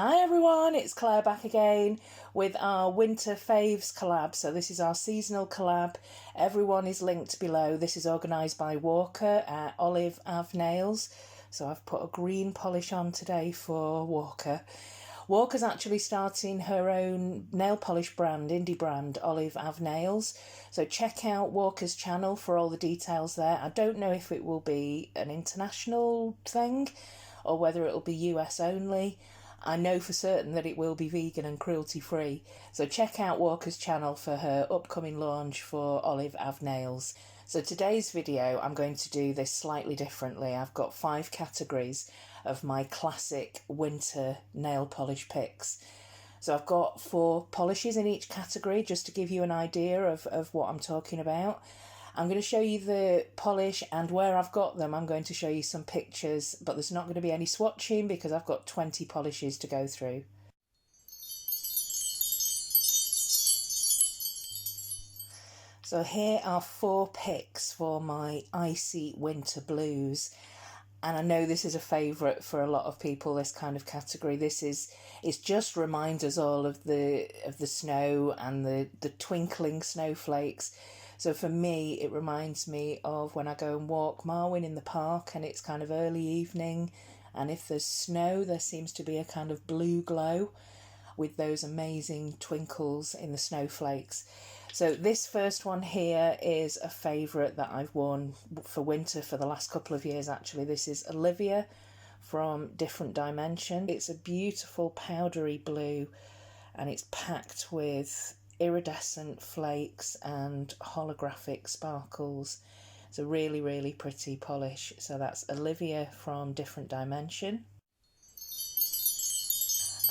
Hi everyone, it's Claire back again with our Winter Faves collab. So this is our seasonal collab. Everyone is linked below. This is organised by Walker at Ave Nails. So I've put a green polish on today for Walker. Walker's actually starting her own nail polish brand, indie brand, Ave Nails. So check out Walker's channel for all the details there. I don't know if it will be an international thing or whether it'll be US only. I know for certain that it will be vegan and cruelty free. So check out Walker's channel for her upcoming launch for Ave Nails. So today's video, I'm going to do this slightly differently. I've got 5 categories of my classic winter nail polish picks. So I've got 4 polishes in each category, just to give you an idea of what I'm talking about. I'm going to show you the polish and where I've got them. I'm going to show you some pictures, but there's not going to be any swatching because I've got 20 polishes to go through. So here are 4 picks for my Icy Winter Blues. And I know this is a favourite for a lot of people, this kind of category. It just reminds us all of the snow and the twinkling snowflakes. So for me, it reminds me of when I go and walk Marwin in the park and it's kind of early evening. And if there's snow, there seems to be a kind of blue glow with those amazing twinkles in the snowflakes. So this first one here is a favourite that I've worn for winter for the last couple of years actually. This is Olivia from Different Dimension. It's a beautiful powdery blue and it's packed with iridescent flakes and holographic sparkles. It's a really, really pretty polish. So that's Olivia from Different Dimension.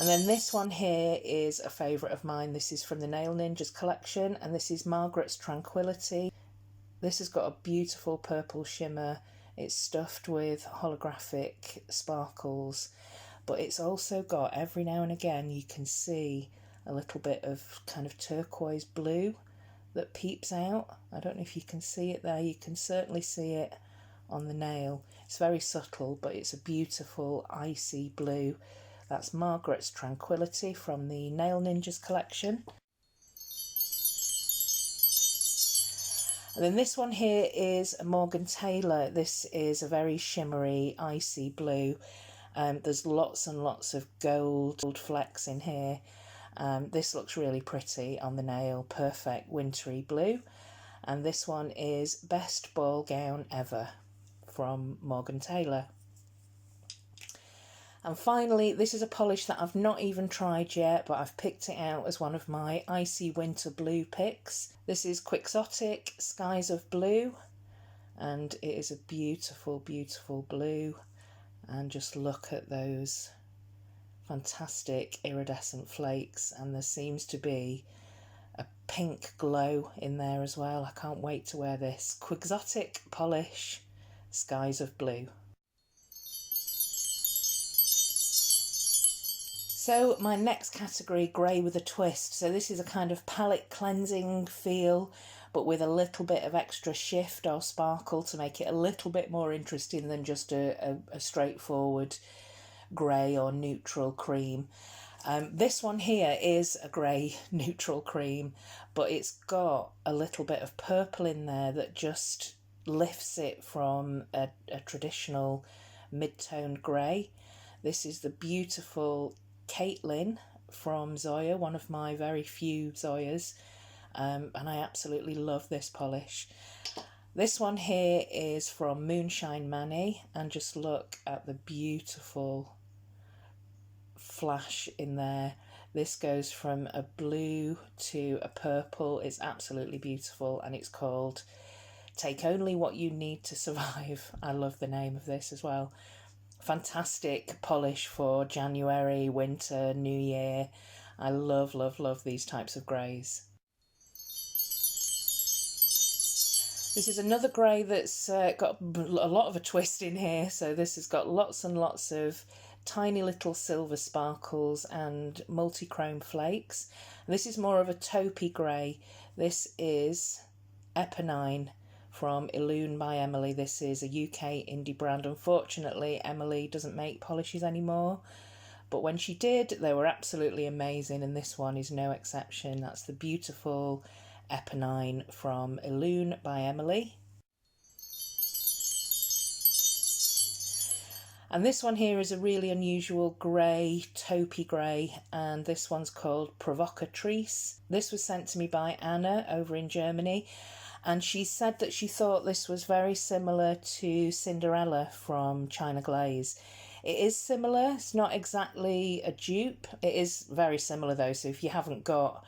And then this one here is a favourite of mine. This is from the Nail Ninjas collection and this is Margaret's Tranquility. This has got a beautiful purple shimmer. It's stuffed with holographic sparkles, but it's also got, every now and again you can see a little bit of kind of turquoise blue that peeps out. I don't know if you can see it there. You can certainly see it on the nail. It's very subtle, but it's a beautiful icy blue. That's Margaret's Tranquility from the Nail Ninjas collection. And then this one here is Morgan Taylor. This is a very shimmery, icy blue. There's lots and lots of gold flecks in here. This looks really pretty on the nail, perfect wintry blue. And this one is Best Ball Gown Ever from Morgan Taylor. And finally, this is a polish that I've not even tried yet, but I've picked it out as one of my Icy Winter Blue picks. This is Quixotic Skies of Blue, and it is a beautiful, beautiful blue. And just look at those fantastic iridescent flakes, and there seems to be a pink glow in there as well. I can't wait to wear this. Quixotic Polish Skies of Blue. So my next category, Grey with a Twist. So this is a kind of palette cleansing feel, but with a little bit of extra shift or sparkle to make it a little bit more interesting than just a straightforward grey or neutral cream. This one here is a grey neutral cream, but it's got a little bit of purple in there that just lifts it from a traditional mid-toned grey. This is the beautiful Caitlin from Zoya, one of my very few Zoyas, and I absolutely love this polish. This one here is from Moonshine Manny, and just look at the beautiful flash in there. This goes from a blue to a purple. It's absolutely beautiful, and it's called Take Only What You Need to Survive. I love the name of this as well. Fantastic polish for January, winter, New Year. I love, love, love these types of greys. This is another grey that's got a lot of a twist in here. So this has got lots and lots of tiny little silver sparkles and multi-chrome flakes. This is more of a taupey grey. This is Eponine from Illume by Emily. This is a UK indie brand. Unfortunately, Emily doesn't make polishes anymore, but when she did, they were absolutely amazing, and this one is no exception. That's the beautiful Eponine from Illume by Emily. And this one here is a really unusual grey, taupey grey, and this one's called Provocatrice. This was sent to me by Anna over in Germany, and she said that she thought this was very similar to Cinderella from China Glaze. It is similar, it's not exactly a dupe. It is very similar though, so if you haven't got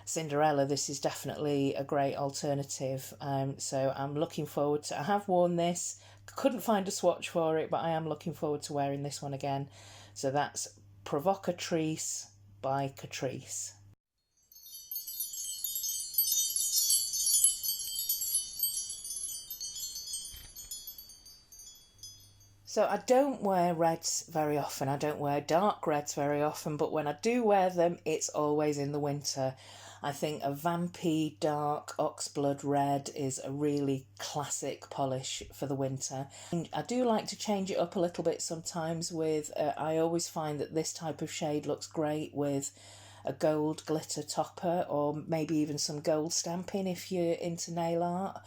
Cinderella, this is definitely a great alternative. So I'm looking forward to, I have worn this, couldn't find a swatch for it, but I am looking forward to wearing this one again. So that's Provocatrice by Catrice. So I don't wear reds very often, I don't wear dark reds very often, but when I do wear them, it's always in the winter. I think a vampy dark oxblood red is a really classic polish for the winter. And I do like to change it up a little bit sometimes with, I always find that this type of shade looks great with a gold glitter topper, or maybe even some gold stamping if you're into nail art.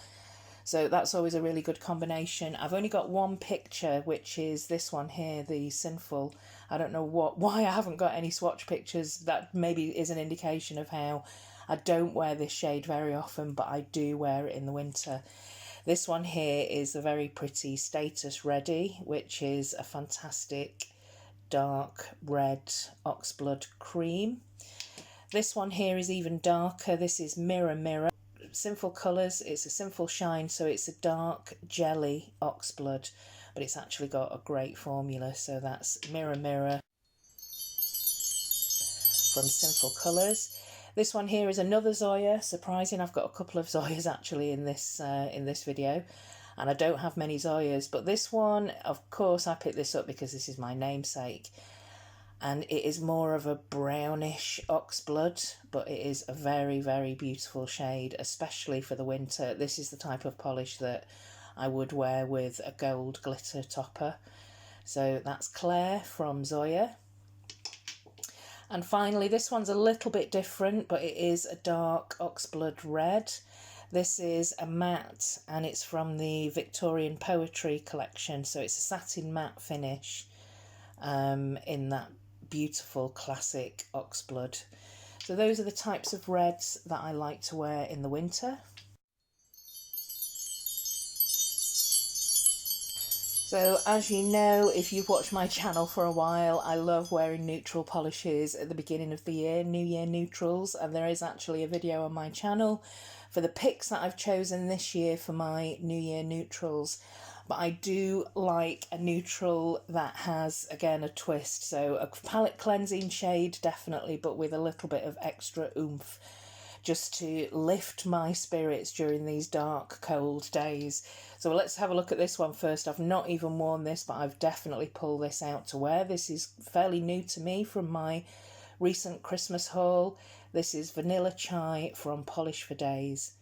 So that's always a really good combination. I've only got one picture, which is this one here, the Sinful. I don't know why I haven't got any swatch pictures. That maybe is an indication of how I don't wear this shade very often, but I do wear it in the winter. This one here is a very pretty Status Ready, which is a fantastic dark red oxblood cream. This one here is even darker. This is Mirror Mirror. Sinful colours, it's a Sinful Shine, so it's a dark jelly oxblood, but it's actually got a great formula. So that's Mirror Mirror from Sinful Colours. This one here is another Zoya. Surprising, I've got a couple of Zoyas actually in this video, and I don't have many Zoyas, but this one, of course, I picked this up because this is my namesake. And it is more of a brownish oxblood, but it is a very, very beautiful shade, especially for the winter. This is the type of polish that I would wear with a gold glitter topper. So that's Claire from Zoya. And finally, this one's a little bit different, but it is a dark oxblood red. This is a matte, and it's from the Victorian Poetry collection. So it's a satin matte finish in that beautiful classic oxblood. So those are the types of reds that I like to wear in the winter. So as you know, if you've watched my channel for a while, I love wearing neutral polishes at the beginning of the year, New Year neutrals, and there is actually a video on my channel for the picks that I've chosen this year for my New Year neutrals. But I do like a neutral that has, again, a twist. So a palette cleansing shade, definitely, but with a little bit of extra oomph, just to lift my spirits during these dark, cold days. So let's have a look at this one first. I've not even worn this, but I've definitely pulled this out to wear. This is fairly new to me from my recent Christmas haul. This is Vanilla Chai from Polish for Days.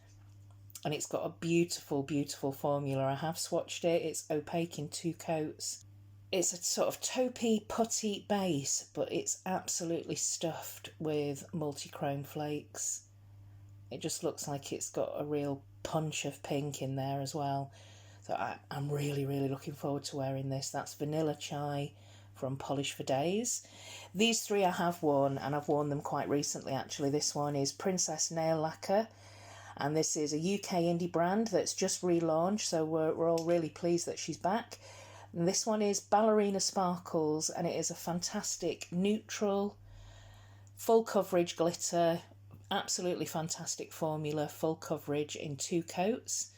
And it's got a beautiful, beautiful formula. I have swatched it. It's opaque in 2 coats. It's a sort of taupey, putty base, but it's absolutely stuffed with multi-chrome flakes. It just looks like it's got a real punch of pink in there as well. So I'm really, really looking forward to wearing this. That's Vanilla Chai from Polish for Days. These 3 I have worn, and I've worn them quite recently actually. This one is Princess Nail Lacquer. And this is a UK indie brand that's just relaunched, so we're all really pleased that she's back. And this one is Ballerina Sparkles, and it is a fantastic neutral, full coverage glitter, absolutely fantastic formula, full coverage in 2 coats.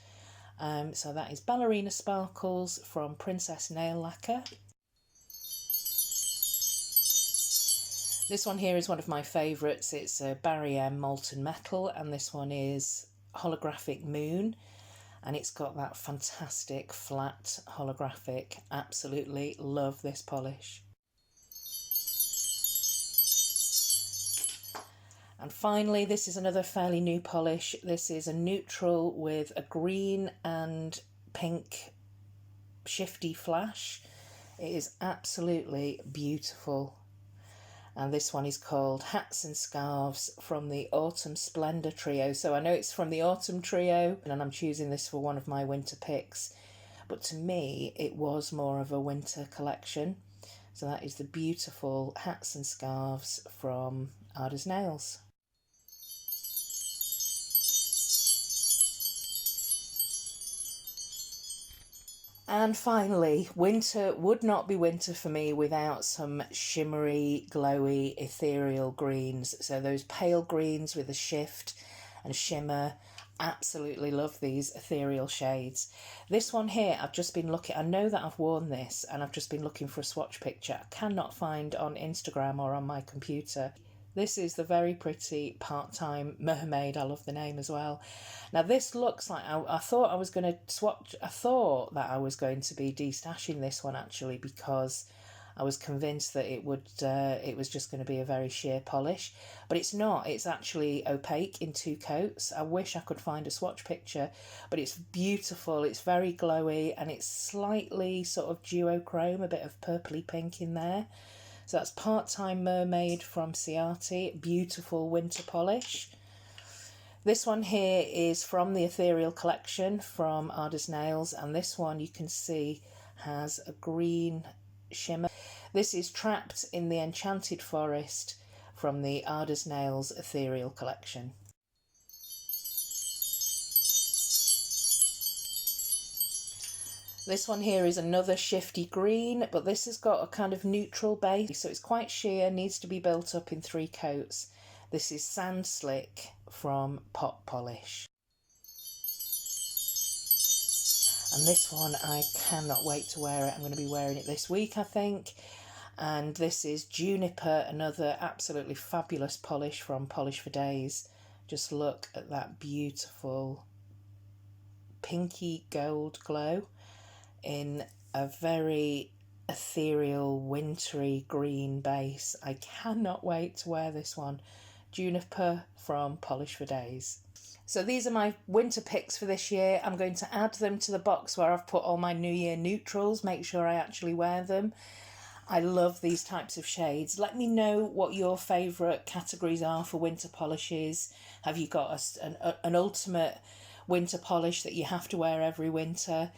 So that is Ballerina Sparkles from Princess Nail Lacquer. This one here is one of my favourites. It's a Barry M Molten Metal, and this one is Holographic Moon, and it's got that fantastic flat holographic. Absolutely love this polish. And finally, this is another fairly new polish. This is a neutral with a green and pink shifty flash. It is absolutely beautiful. And this one is called Hats and Scarves from the Autumn Splendour trio. So I know it's from the Autumn trio, and I'm choosing this for one of my winter picks. But to me, it was more of a winter collection. So that is the beautiful Hats and Scarves from Ave Nails. And finally, winter would not be winter for me without some shimmery, glowy, ethereal greens. So those pale greens with a shift and shimmer. Absolutely love these ethereal shades. This one here, I've just been looking, I know that I've worn this and I've just been looking for a swatch picture. I cannot find on Instagram or on my computer. This is the very pretty Part-Time Mermaid. I love the name as well. Now this looks like, I thought I was going to swatch, I thought that I was going to be destashing this one actually, because I was convinced that it was just going to be a very sheer polish, but it's not. It's actually opaque in 2 coats. I wish I could find a swatch picture, but it's beautiful. It's very glowy and it's slightly sort of duochrome, a bit of purpley pink in there. So that's Part-Time Mermaid from Ciati, beautiful winter polish. This one here is from the Ethereal collection from Ave Nails, and this one you can see has a green shimmer. This is Trapped in the Enchanted Forest from the Ave Nails Ethereal collection. This one here is another shifty green, but this has got a kind of neutral base, so it's quite sheer, needs to be built up in 3 coats. This is Sand Slick from Pot Polish. And this one, I cannot wait to wear it. I'm going to be wearing it this week, I think. And this is Juniper, another absolutely fabulous polish from Polish for Days. Just look at that beautiful pinky gold glow in a very ethereal, wintry green base. I cannot wait to wear this one. Juniper from Polish for Days. So these are my winter picks for this year. I'm going to add them to the box where I've put all my New Year neutrals, make sure I actually wear them. I love these types of shades. Let me know what your favourite categories are for winter polishes. Have you got an ultimate winter polish that you have to wear every winter?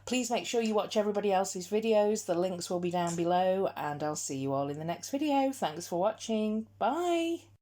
Please make sure you watch everybody else's videos. The links will be down below, and I'll see you all in the next video. Thanks for watching. Bye.